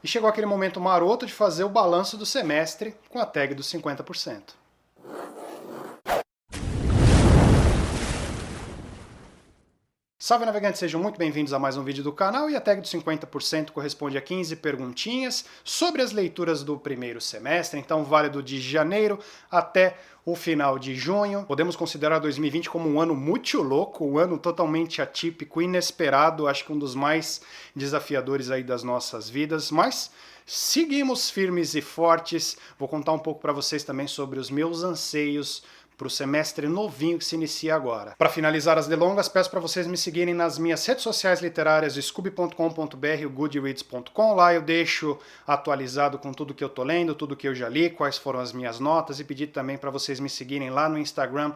E chegou aquele momento maroto de fazer o balanço do semestre com a tag dos 50%. Salve navegantes, sejam muito bem-vindos a mais um vídeo do canal e a tag dos 50% corresponde a 15 perguntinhas sobre as leituras do primeiro semestre, então válido de janeiro até o final de junho. Podemos considerar 2020 como um ano muito louco, um ano totalmente atípico, inesperado, acho que um dos mais desafiadores aí das nossas vidas, mas seguimos firmes e fortes. Vou contar um pouco para vocês também sobre os meus anseios para o semestre novinho que se inicia agora. Para finalizar as delongas, peço para vocês me seguirem nas minhas redes sociais literárias, o scooby.com.br e o goodreads.com. Lá eu deixo atualizado com tudo que eu tô lendo, tudo que eu já li, quais foram as minhas notas, e pedir também para vocês me seguirem lá no Instagram,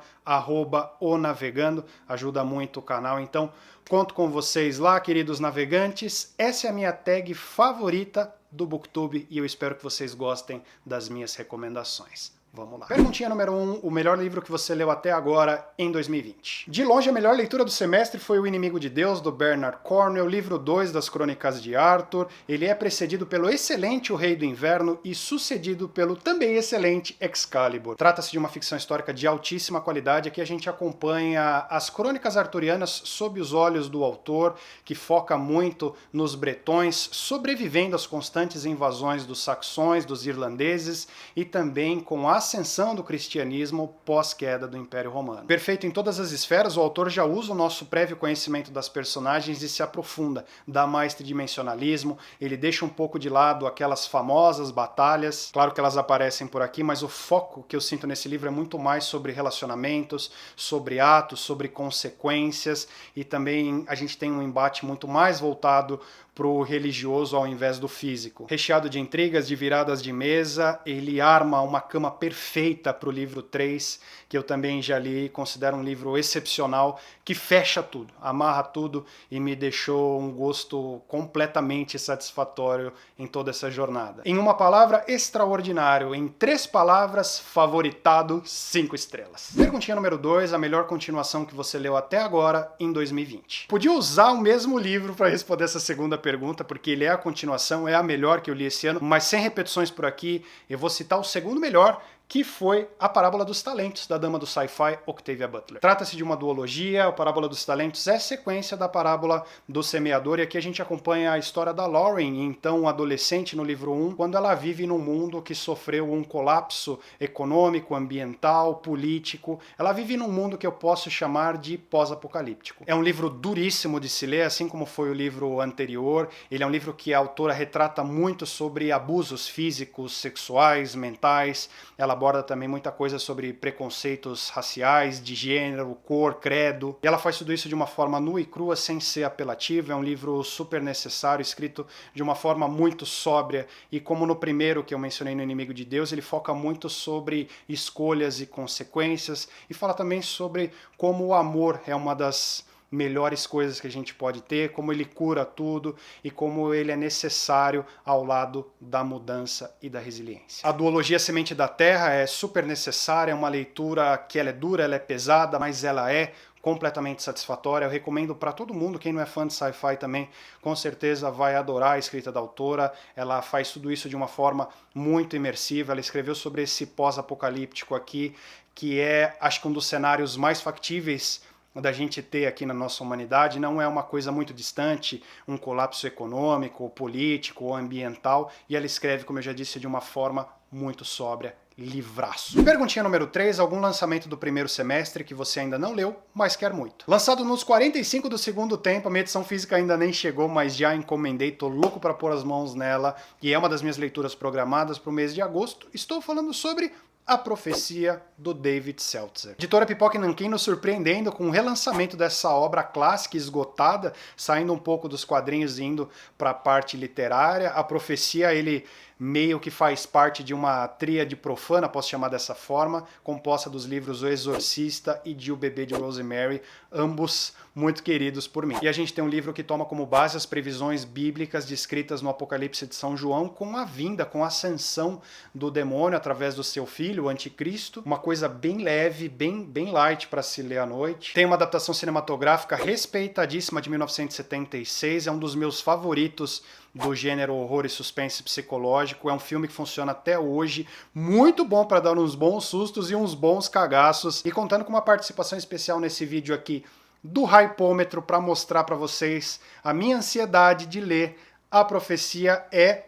@onavegando, ajuda muito o canal. Então, conto com vocês lá, queridos navegantes. Essa é a minha tag favorita do Booktube e eu espero que vocês gostem das minhas recomendações. Vamos lá. Perguntinha número 1, o melhor livro que você leu até agora em 2020. De longe, a melhor leitura do semestre foi O Inimigo de Deus, do Bernard Cornwell, livro 2 das Crônicas de Arthur. Ele é precedido pelo excelente O Rei do Inverno e sucedido pelo também excelente Excalibur. Trata-se de uma ficção histórica de altíssima qualidade. Aqui a gente acompanha as crônicas arturianas sob os olhos do autor, que foca muito nos bretões, sobrevivendo às constantes invasões dos saxões, dos irlandeses e também com a ascensão do cristianismo pós-queda do Império Romano. Perfeito em todas as esferas, o autor já usa o nosso prévio conhecimento das personagens e se aprofunda, dá mais tridimensionalismo, ele deixa um pouco de lado aquelas famosas batalhas, claro que elas aparecem por aqui, mas o foco que eu sinto nesse livro é muito mais sobre relacionamentos, sobre atos, sobre consequências, e também a gente tem um embate muito mais voltado para o religioso ao invés do físico. Recheado de intrigas, de viradas de mesa, ele arma uma cama perfeita para o livro 3, que eu também já li, considero um livro excepcional, que fecha tudo, amarra tudo e me deixou um gosto completamente satisfatório em toda essa jornada. Em uma palavra, extraordinário. Em 3 palavras, favoritado, 5 estrelas. Perguntinha número 2, a melhor continuação que você leu até agora em 2020. Podia usar o mesmo livro para responder essa segunda pergunta, porque ele é a continuação, é a melhor que eu li esse ano, mas sem repetições por aqui, eu vou citar o segundo melhor, que foi A Parábola dos Talentos, da dama do sci-fi Octavia Butler. Trata-se de uma duologia, a Parábola dos Talentos é sequência da Parábola do Semeador, e aqui a gente acompanha a história da Lauren, então adolescente no livro 1, quando ela vive num mundo que sofreu um colapso econômico, ambiental, político. Ela vive num mundo que eu posso chamar de pós-apocalíptico. É um livro duríssimo de se ler, assim como foi o livro anterior. Ele é um livro que a autora retrata muito sobre abusos físicos, sexuais, mentais. Ela aborda também muita coisa sobre preconceitos raciais, de gênero, cor, credo. E ela faz tudo isso de uma forma nua e crua, sem ser apelativa. É um livro super necessário, escrito de uma forma muito sóbria. E como no primeiro que eu mencionei, no Inimigo de Deus, ele foca muito sobre escolhas e consequências. E fala também sobre como o amor é uma das melhores coisas que a gente pode ter, como ele cura tudo e como ele é necessário ao lado da mudança e da resiliência. A duologia Semente da Terra é super necessária, é uma leitura que ela é dura, ela é pesada, mas ela é completamente satisfatória. Eu recomendo para todo mundo, quem não é fã de sci-fi também, com certeza vai adorar a escrita da autora. Ela faz tudo isso de uma forma muito imersiva. Ela escreveu sobre esse pós-apocalíptico aqui, que é, acho que um dos cenários mais factíveis da gente ter aqui na nossa humanidade. Não é uma coisa muito distante, um colapso econômico, político ou ambiental, e ela escreve, como eu já disse, de uma forma muito sóbria. Livraço. Perguntinha número 3, algum lançamento do primeiro semestre que você ainda não leu, mas quer muito. Lançado nos 45 do segundo tempo, a minha edição física ainda nem chegou, mas já encomendei, tô louco para pôr as mãos nela, e é uma das minhas leituras programadas para o mês de agosto. Estou falando sobre A Profecia, do David Seltzer. Editora Pipoca e Nanquim nos surpreendendo com o relançamento dessa obra clássica esgotada, saindo um pouco dos quadrinhos e indo para a parte literária. A Profecia, ele meio que faz parte de uma tríade profana, posso chamar dessa forma, composta dos livros O Exorcista e de O Bebê de Rosemary, ambos muito queridos por mim. E a gente tem um livro que toma como base as previsões bíblicas descritas no Apocalipse de São João, com a vinda, com a ascensão do demônio através do seu filho, Filho, o Anticristo, uma coisa bem leve, bem light para se ler à noite. Tem uma adaptação cinematográfica respeitadíssima de 1976, é um dos meus favoritos do gênero horror e suspense psicológico. É um filme que funciona até hoje, muito bom para dar uns bons sustos e uns bons cagaços. E contando com uma participação especial nesse vídeo aqui do Hypômetro para mostrar para vocês a minha ansiedade de ler A Profecia é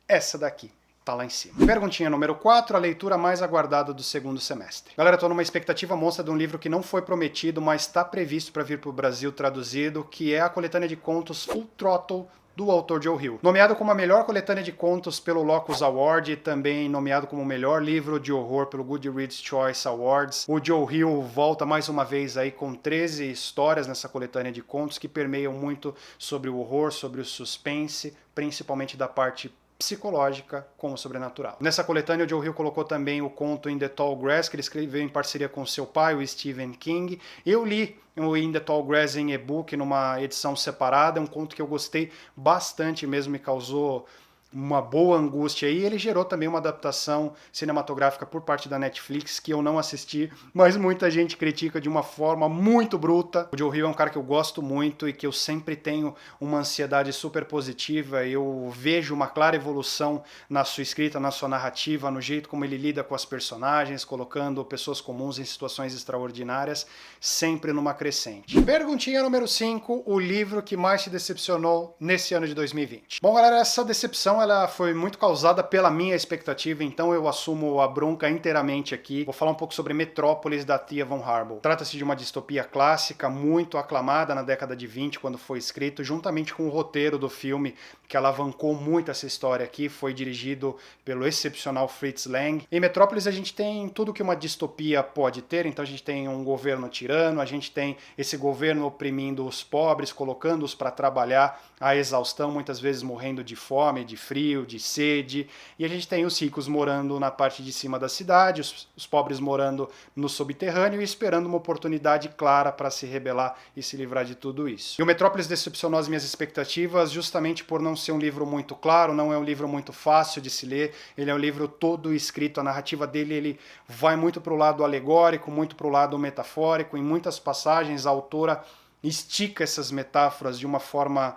essa daqui. Tá lá em cima. Perguntinha número 4, a leitura mais aguardada do segundo semestre. Galera, tô numa expectativa monstra de um livro que não foi prometido, mas está previsto para vir pro Brasil traduzido, que é a coletânea de contos Full Throttle, do autor Joe Hill. Nomeado como a melhor coletânea de contos pelo Locus Award e também nomeado como o melhor livro de horror pelo Goodreads Choice Awards, o Joe Hill volta mais uma vez aí com 13 histórias nessa coletânea de contos que permeiam muito sobre o horror, sobre o suspense, principalmente da parte psicológica como sobrenatural. Nessa coletânea, o Joe Hill colocou também o conto In the Tall Grass, que ele escreveu em parceria com seu pai, o Stephen King. Eu li o In the Tall Grass em e-book, numa edição separada, é um conto que eu gostei bastante mesmo, me causou uma boa angústia aí. Ele gerou também uma adaptação cinematográfica por parte da Netflix, que eu não assisti, mas muita gente critica de uma forma muito bruta. O Joe Hill é um cara que eu gosto muito e que eu sempre tenho uma ansiedade super positiva. Eu vejo uma clara evolução na sua escrita, na sua narrativa, no jeito como ele lida com as personagens, colocando pessoas comuns em situações extraordinárias, sempre numa crescente. Perguntinha número 5, o livro que mais te decepcionou nesse ano de 2020. Bom, galera, essa decepção ela foi muito causada pela minha expectativa, então eu assumo a bronca inteiramente aqui. Vou falar um pouco sobre Metrópolis, da Tia von Harbou. Trata-se de uma distopia clássica, muito aclamada na década de 20, quando foi escrito, juntamente com o roteiro do filme, que alavancou muito essa história aqui, foi dirigido pelo excepcional Fritz Lang. Em Metrópolis a gente tem tudo que uma distopia pode ter, então a gente tem um governo tirano, a gente tem esse governo oprimindo os pobres, colocando-os para trabalhar à exaustão, muitas vezes morrendo de fome, de frio, de sede, e a gente tem os ricos morando na parte de cima da cidade, os pobres morando no subterrâneo e esperando uma oportunidade clara para se rebelar e se livrar de tudo isso. E o Metrópolis decepcionou as minhas expectativas justamente por não ser um livro muito claro, não é um livro muito fácil de se ler, ele é um livro todo escrito, a narrativa dele ele vai muito para o lado alegórico, muito para o lado metafórico, em muitas passagens a autora estica essas metáforas de uma forma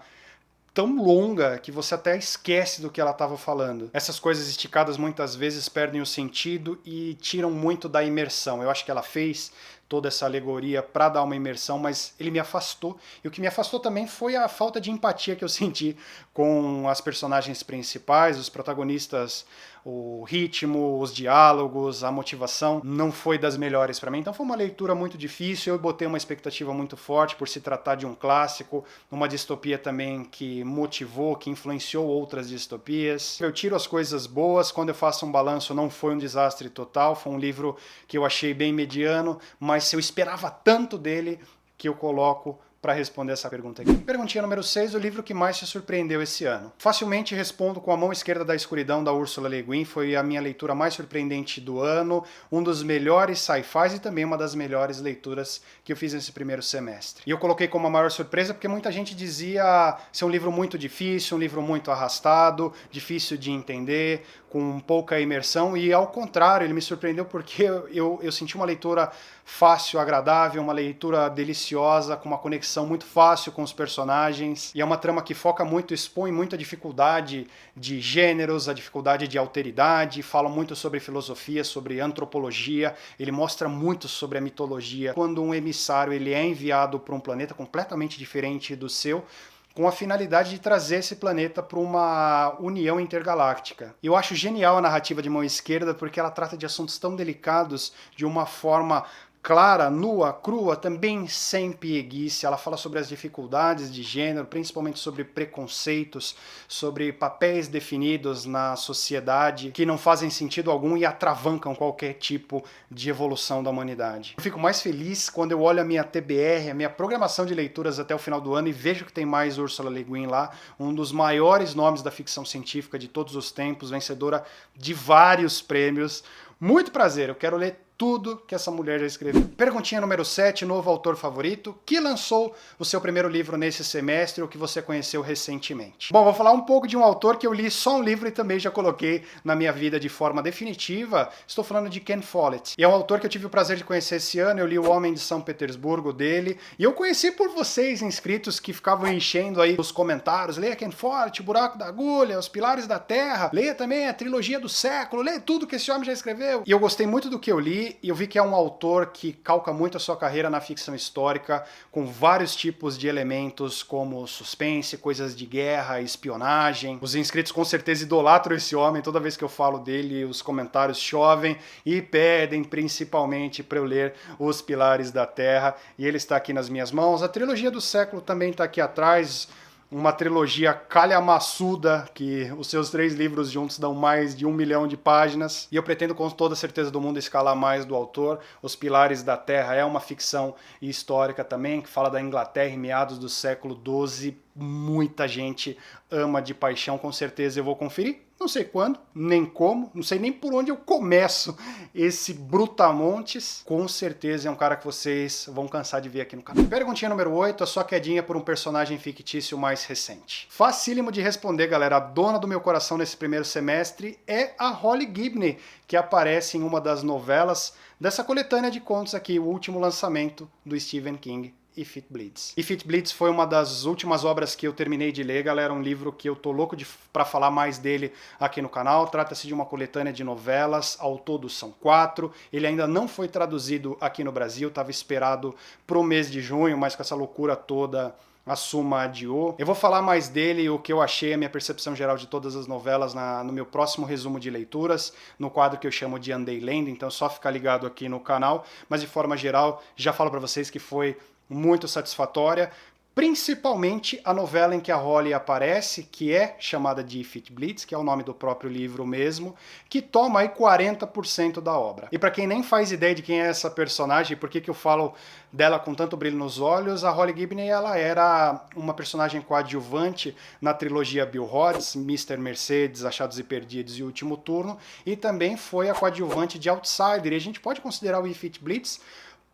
tão longa que você até esquece do que ela estava falando. Essas coisas esticadas muitas vezes perdem o sentido e tiram muito da imersão. Eu acho que ela fez toda essa alegoria para dar uma imersão, mas ele me afastou. E o que me afastou também foi a falta de empatia que eu senti com as personagens principais, os protagonistas, o ritmo, os diálogos, a motivação não foi das melhores para mim. Então foi uma leitura muito difícil, eu botei uma expectativa muito forte por se tratar de um clássico, uma distopia também que motivou, que influenciou outras distopias. Eu tiro as coisas boas, quando eu faço um balanço não foi um desastre total, foi um livro que eu achei bem mediano, mas eu esperava tanto dele que eu coloco para responder essa pergunta aqui. Perguntinha número 6, o livro que mais te surpreendeu esse ano. Facilmente respondo com A Mão Esquerda da Escuridão, da Ursula Le Guin, foi a minha leitura mais surpreendente do ano, um dos melhores sci-fis e também uma das melhores leituras que eu fiz nesse primeiro semestre. E eu coloquei como a maior surpresa porque muita gente dizia ser um livro muito difícil, um livro muito arrastado, difícil de entender, com pouca imersão, e ao contrário, ele me surpreendeu porque eu senti uma leitura fácil, agradável, uma leitura deliciosa, com uma conexão muito fácil com os personagens, e é uma trama que foca muito, expõe muito a dificuldade de gêneros, a dificuldade de alteridade, fala muito sobre filosofia, sobre antropologia, ele mostra muito sobre a mitologia, quando um emissário ele é enviado para um planeta completamente diferente do seu, com a finalidade de trazer esse planeta para uma união intergaláctica. Eu acho genial a narrativa de Mão Esquerda porque ela trata de assuntos tão delicados de uma forma clara, nua, crua, também sem pieguice. Ela fala sobre as dificuldades de gênero, principalmente sobre preconceitos, sobre papéis definidos na sociedade que não fazem sentido algum e atravancam qualquer tipo de evolução da humanidade. Eu fico mais feliz quando eu olho a minha TBR, a minha programação de leituras até o final do ano e vejo que tem mais Ursula Le Guin lá, um dos maiores nomes da ficção científica de todos os tempos, vencedora de vários prêmios. Muito prazer, eu quero ler tudo que essa mulher já escreveu. Perguntinha número 7, novo autor favorito, que lançou o seu primeiro livro nesse semestre ou que você conheceu recentemente. Bom, vou falar um pouco de um autor que eu li só um livro e também já coloquei na minha vida de forma definitiva. Estou falando de Ken Follett. E é um autor que eu tive o prazer de conhecer esse ano, eu li O Homem de São Petersburgo dele, e eu conheci por vocês, inscritos, que ficavam enchendo aí os comentários, leia Ken Follett, O Buraco da Agulha, Os Pilares da Terra, leia também a trilogia do século, leia tudo que esse homem já escreveu. E eu gostei muito do que eu li, e eu vi que é um autor que calca muito a sua carreira na ficção histórica, com vários tipos de elementos como suspense, coisas de guerra, espionagem. Os inscritos com certeza idolatram esse homem, toda vez que eu falo dele, os comentários chovem e pedem principalmente para eu ler Os Pilares da Terra, e ele está aqui nas minhas mãos. A trilogia do século também está aqui atrás, uma trilogia calhamaçuda, que os seus 3 livros juntos dão mais de 1 milhão de páginas, e eu pretendo com toda a certeza do mundo escalar mais do autor. Os Pilares da Terra é uma ficção histórica também, que fala da Inglaterra em meados do século XII, muita gente ama de paixão, com certeza eu vou conferir. Não sei quando, nem como, não sei nem por onde eu começo esse Brutamontes. Com certeza é um cara que vocês vão cansar de ver aqui no canal. Perguntinha número 8, a sua quedinha por um personagem fictício mais recente. Facílimo de responder, galera. A dona do meu coração nesse primeiro semestre é a Holly Gibney, que aparece em uma das novelas dessa coletânea de contos aqui, o último lançamento do Stephen King. If It Bleeds. If It Bleeds foi uma das últimas obras que eu terminei de ler, galera, um livro que eu tô louco pra falar mais dele aqui no canal. Trata-se de uma coletânea de novelas, ao todo são 4, ele ainda não foi traduzido aqui no Brasil, estava esperado pro mês de junho, mas com essa loucura toda a Suma adiou. Eu vou falar mais dele, o que eu achei, a minha percepção geral de todas as novelas no meu próximo resumo de leituras, no quadro que eu chamo de Andei Lendo, então é só ficar ligado aqui no canal, mas de forma geral, já falo pra vocês que foi muito satisfatória, principalmente a novela em que a Holly aparece, que é chamada de If It Bleeds, que é o nome do próprio livro mesmo, que toma aí 40% da obra. E para quem nem faz ideia de quem é essa personagem, por que eu falo dela com tanto brilho nos olhos, a Holly Gibney ela era uma personagem coadjuvante na trilogia Bill Hodges, Mr. Mercedes, Achados e Perdidos e Último Turno, e também foi a coadjuvante de Outsider, e a gente pode considerar o If It Bleeds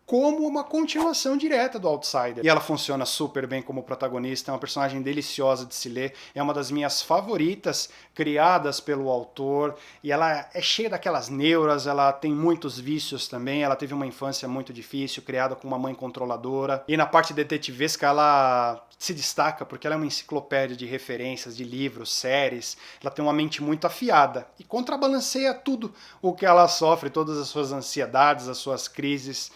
como uma continuação direta do Outsider. E ela funciona super bem como protagonista, é uma personagem deliciosa de se ler, é uma das minhas favoritas criadas pelo autor, e ela é cheia daquelas neuras, ela tem muitos vícios também, ela teve uma infância muito difícil, criada com uma mãe controladora, e na parte detetivesca ela se destaca porque ela é uma enciclopédia de referências, de livros, séries, ela tem uma mente muito afiada, e contrabalanceia tudo o que ela sofre, todas as suas ansiedades, as suas crises.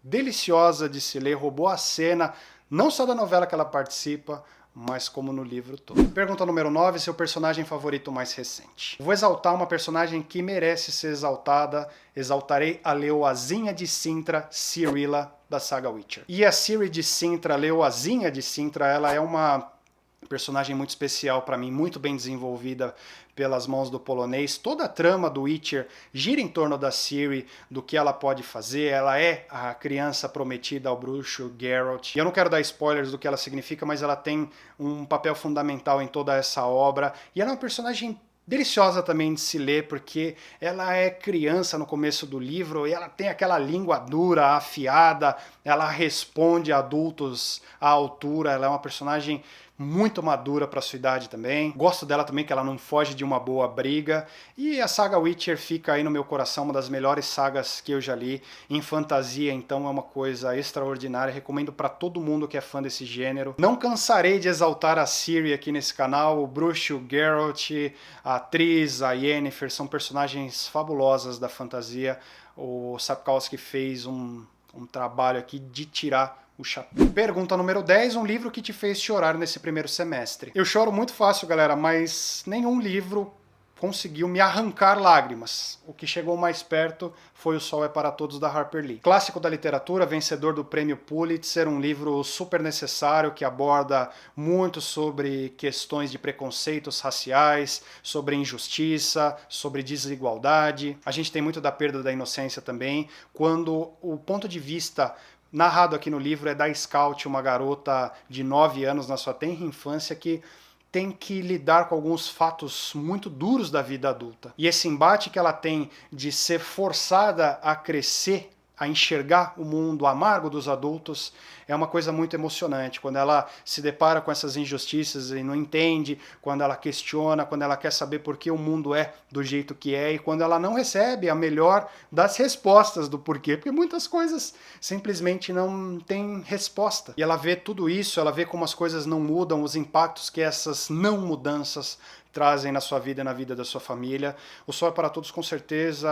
Deliciosa de se ler, roubou a cena, não só da novela que ela participa, mas como no livro todo. Pergunta número 9, seu personagem favorito mais recente. Vou exaltar uma personagem que merece ser exaltada, exaltarei a leoazinha de Sintra, Cirilla, da saga Witcher. E a Ciri de Sintra, a leoazinha de Sintra, ela é uma personagem muito especial para mim, muito bem desenvolvida pelas mãos do polonês. Toda a trama do Witcher gira em torno da Ciri, do que ela pode fazer. Ela é a criança prometida ao bruxo Geralt. E eu não quero dar spoilers do que ela significa, mas ela tem um papel fundamental em toda essa obra. E ela é uma personagem deliciosa também de se ler, porque ela é criança no começo do livro e ela tem aquela língua dura, afiada, ela responde a adultos à altura, ela é uma personagem muito madura para sua idade também. Gosto dela também, que ela não foge de uma boa briga. E a saga Witcher fica aí no meu coração, uma das melhores sagas que eu já li. Em fantasia, então, é uma coisa extraordinária. Recomendo para todo mundo que é fã desse gênero. Não cansarei de exaltar a Ciri aqui nesse canal. O bruxo Geralt, a atriz, a Yennefer, são personagens fabulosas da fantasia. O Sapkowski fez um trabalho aqui de tirar o chapéu. Pergunta número 10, um livro que te fez chorar nesse primeiro semestre. Eu choro muito fácil, galera, mas nenhum livro conseguiu me arrancar lágrimas. O que chegou mais perto foi O Sol é para Todos, da Harper Lee. Clássico da literatura, vencedor do prêmio Pulitzer, um livro super necessário que aborda muito sobre questões de preconceitos raciais, sobre injustiça, sobre desigualdade. A gente tem muito da perda da inocência também, quando o ponto de vista narrado aqui no livro é da Scout, uma garota de 9 anos na sua tenra infância que tem que lidar com alguns fatos muito duros da vida adulta. E esse embate que ela tem de ser forçada a crescer, a enxergar o mundo amargo dos adultos, é uma coisa muito emocionante. Quando ela se depara com essas injustiças e não entende, quando ela questiona, quando ela quer saber por que o mundo é do jeito que é, e quando ela não recebe a melhor das respostas do porquê, porque muitas coisas simplesmente não têm resposta. E ela vê tudo isso, ela vê como as coisas não mudam, os impactos que essas não mudanças trazem na sua vida e na vida da sua família. O Sol é para Todos, com certeza,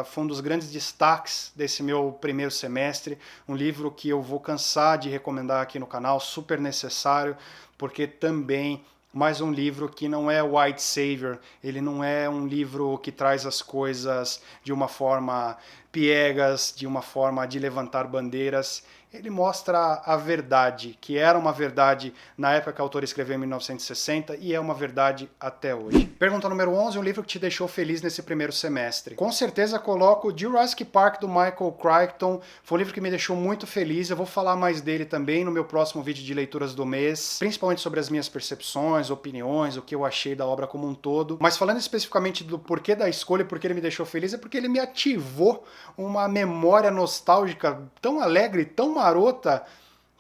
foi um dos grandes destaques desse meu primeiro semestre, um livro que eu vou cansar de recomendar aqui no canal, super necessário, porque também mais um livro que não é white savior, ele não é um livro que traz as coisas de uma forma piegas, de uma forma de levantar bandeiras. Ele mostra a verdade, que era uma verdade na época que a autora escreveu em 1960 e é uma verdade até hoje. Pergunta número 11, um livro que te deixou feliz nesse primeiro semestre. Com certeza coloco Jurassic Park, do Michael Crichton. Foi um livro que me deixou muito feliz. Eu vou falar mais dele também no meu próximo vídeo de leituras do mês, principalmente sobre as minhas percepções, opiniões, o que eu achei da obra como um todo. Mas falando especificamente do porquê da escolha e porquê ele me deixou feliz, é porque ele me ativou uma memória nostálgica tão alegre, tão marota,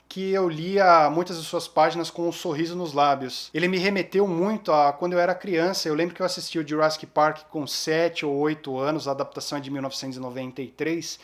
que eu lia muitas de suas páginas com um sorriso nos lábios. Ele me remeteu muito a quando eu era criança. Eu lembro que eu assisti o Jurassic Park com 7 ou 8 anos, a adaptação é de 1993,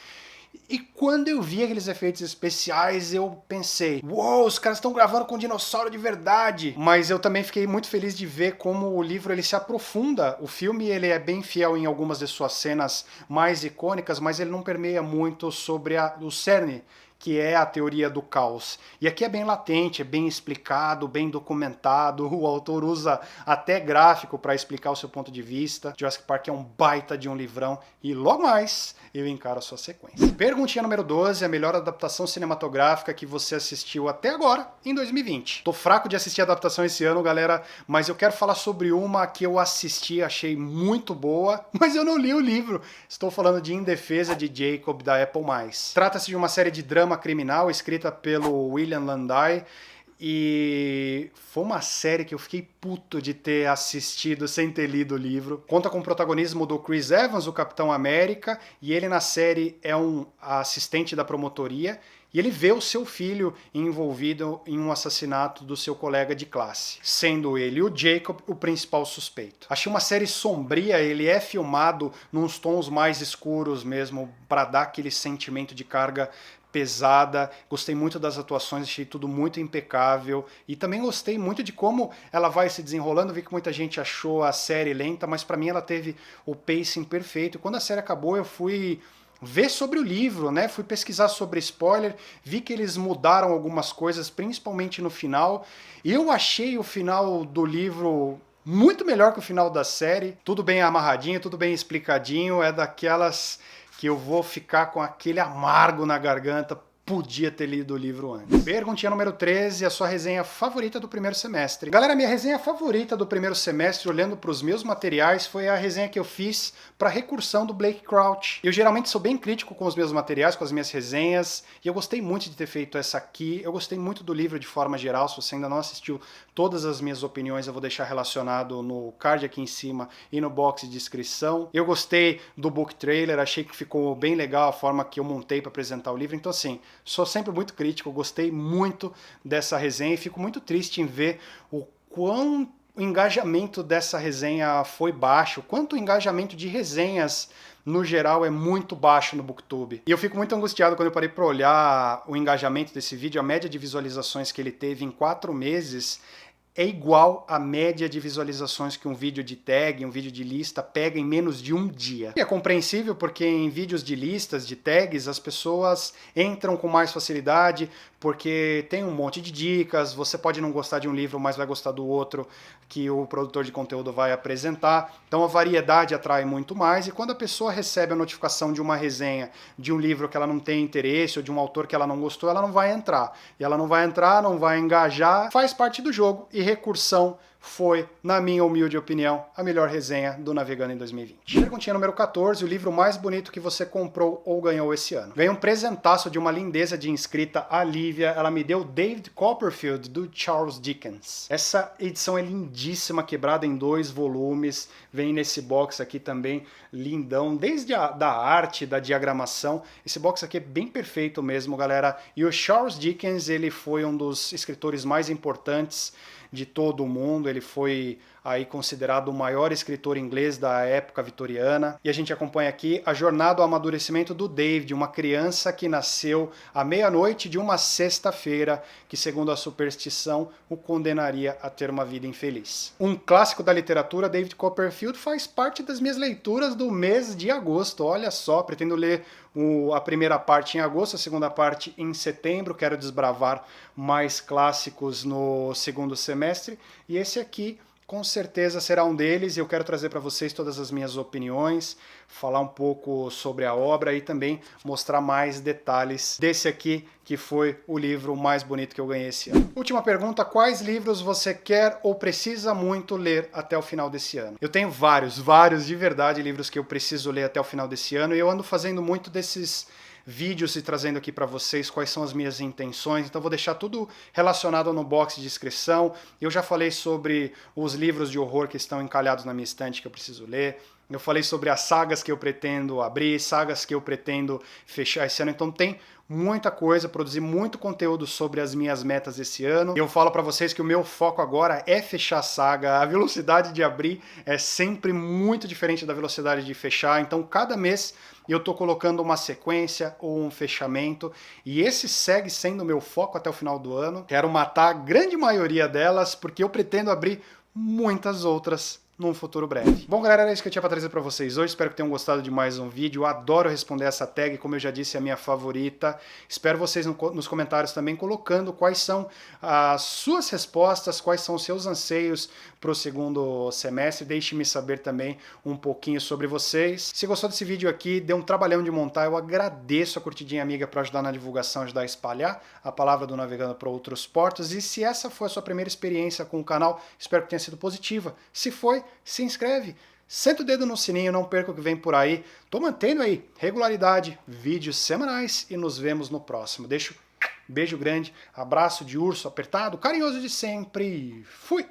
e quando eu vi aqueles efeitos especiais, eu pensei, uou, os caras estão gravando com um dinossauro de verdade. Mas eu também fiquei muito feliz de ver como o livro ele se aprofunda. O filme ele é bem fiel em algumas de suas cenas mais icônicas, mas ele não permeia muito sobre o cerne, que é a teoria do caos. E aqui é bem latente, é bem explicado, bem documentado, o autor usa até gráfico para explicar o seu ponto de vista. Jurassic Park é um baita de um livrão e logo mais eu encaro a sua sequência. Perguntinha número 12, a melhor adaptação cinematográfica que você assistiu até agora em 2020. Tô fraco de assistir adaptação esse ano, galera, mas eu quero falar sobre uma que eu assisti, achei muito boa, mas eu não li o livro. Estou falando de Em Defesa de Jacob, da Apple+. Trata-se de uma série de drama criminal escrita pelo William Landay, e foi uma série que eu fiquei puto de ter assistido sem ter lido o livro. Conta com o protagonismo do Chris Evans, o Capitão América, e ele na série é um assistente da promotoria, e ele vê o seu filho envolvido em um assassinato do seu colega de classe, sendo ele, o Jacob, o principal suspeito. Achei uma série sombria, ele é filmado nos tons mais escuros mesmo, para dar aquele sentimento de carga pesada. Gostei muito das atuações, achei tudo muito impecável, e também gostei muito de como ela vai se desenrolando. Vi que muita gente achou a série lenta, mas para mim ela teve o pacing perfeito. E quando a série acabou, eu fui ver sobre o livro, né? Fui pesquisar sobre spoiler, vi que eles mudaram algumas coisas, principalmente no final. Eu achei o final do livro muito melhor que o final da série, tudo bem amarradinho, tudo bem explicadinho, é daquelas que eu vou ficar com aquele amargo na garganta. Podia ter lido o livro antes. Perguntinha número 13, a sua resenha favorita do primeiro semestre. Galera, minha resenha favorita do primeiro semestre, olhando para os meus materiais, foi a resenha que eu fiz para a recursão do Blake Crouch. Eu geralmente sou bem crítico com os meus materiais, com as minhas resenhas, e eu gostei muito de ter feito essa aqui. Eu gostei muito do livro de forma geral. Se você ainda não assistiu todas as minhas opiniões, eu vou deixar relacionado no card aqui em cima e no box de descrição. Eu gostei do book trailer, achei que ficou bem legal a forma que eu montei para apresentar o livro. Então, assim, sou sempre muito crítico, gostei muito dessa resenha e fico muito triste em ver o quão o engajamento dessa resenha foi baixo, quanto o engajamento de resenhas no geral é muito baixo no BookTube. E eu fico muito angustiado quando eu parei para olhar o engajamento desse vídeo. A média de visualizações que ele teve em 4 meses é igual à média de visualizações que um vídeo de tag, um vídeo de lista pega em menos de um dia. E é compreensível porque em vídeos de listas, de tags, as pessoas entram com mais facilidade, porque tem um monte de dicas, você pode não gostar de um livro, mas vai gostar do outro que o produtor de conteúdo vai apresentar. Então a variedade atrai muito mais, e quando a pessoa recebe a notificação de uma resenha de um livro que ela não tem interesse, ou de um autor que ela não gostou, ela não vai entrar. E ela não vai entrar, não vai engajar, faz parte do jogo, e recursão foi, na minha humilde opinião, a melhor resenha do Navegando em 2020. Perguntinha número 14, o livro mais bonito que você comprou ou ganhou esse ano. Ganhei um presentaço de uma lindeza de inscrita, a Lívia, ela me deu David Copperfield, do Charles Dickens. Essa edição é lindíssima, quebrada em 2 volumes, vem nesse box aqui também, lindão, desde da arte, da diagramação, esse box aqui é bem perfeito mesmo, galera, e o Charles Dickens, ele foi um dos escritores mais importantes de todo o mundo, ele foi aí considerado o maior escritor inglês da época vitoriana, e a gente acompanha aqui a jornada ao amadurecimento do David, uma criança que nasceu à meia-noite de uma sexta-feira, que segundo a superstição o condenaria a ter uma vida infeliz. Um clássico da literatura, David Copperfield faz parte das minhas leituras do mês de agosto, olha só, pretendo ler a primeira parte em agosto, a segunda parte em setembro, quero desbravar mais clássicos no segundo semestre, e esse aqui com certeza será um deles, e eu quero trazer para vocês todas as minhas opiniões, falar um pouco sobre a obra e também mostrar mais detalhes desse aqui, que foi o livro mais bonito que eu ganhei esse ano. Última pergunta, quais livros você quer ou precisa muito ler até o final desse ano? Eu tenho vários de verdade livros que eu preciso ler até o final desse ano, e eu ando fazendo muito desses vídeos e trazendo aqui para vocês quais são as minhas intenções, então vou deixar tudo relacionado no box de descrição. Eu já falei sobre os livros de horror que estão encalhados na minha estante que eu preciso ler, eu falei sobre as sagas que eu pretendo abrir, sagas que eu pretendo fechar esse ano, então tem muita coisa, produzir muito conteúdo sobre as minhas metas esse ano. Eu falo para vocês que o meu foco agora é fechar a saga, a velocidade de abrir é sempre muito diferente da velocidade de fechar, então cada mês eu tô colocando uma sequência ou um fechamento, e esse segue sendo o meu foco até o final do ano. Quero matar a grande maioria delas, porque eu pretendo abrir muitas outras num futuro breve. Bom, galera, era isso que eu tinha para trazer para vocês hoje. Espero que tenham gostado de mais um vídeo. Eu adoro responder essa tag, como eu já disse, é a minha favorita. Espero vocês nos comentários também colocando quais são as suas respostas, quais são os seus anseios para o segundo semestre. Deixe-me saber também um pouquinho sobre vocês. Se gostou desse vídeo aqui, deu um trabalhão de montar, eu agradeço a curtidinha amiga para ajudar na divulgação, ajudar a espalhar a palavra do Navegando para outros portos. E se essa foi a sua primeira experiência com o canal, espero que tenha sido positiva. Se foi, se inscreve, senta o dedo no sininho, não perca o que vem por aí. Tô mantendo aí regularidade, vídeos semanais, e nos vemos no próximo. Deixo beijo grande, abraço de urso apertado, carinhoso de sempre. Fui!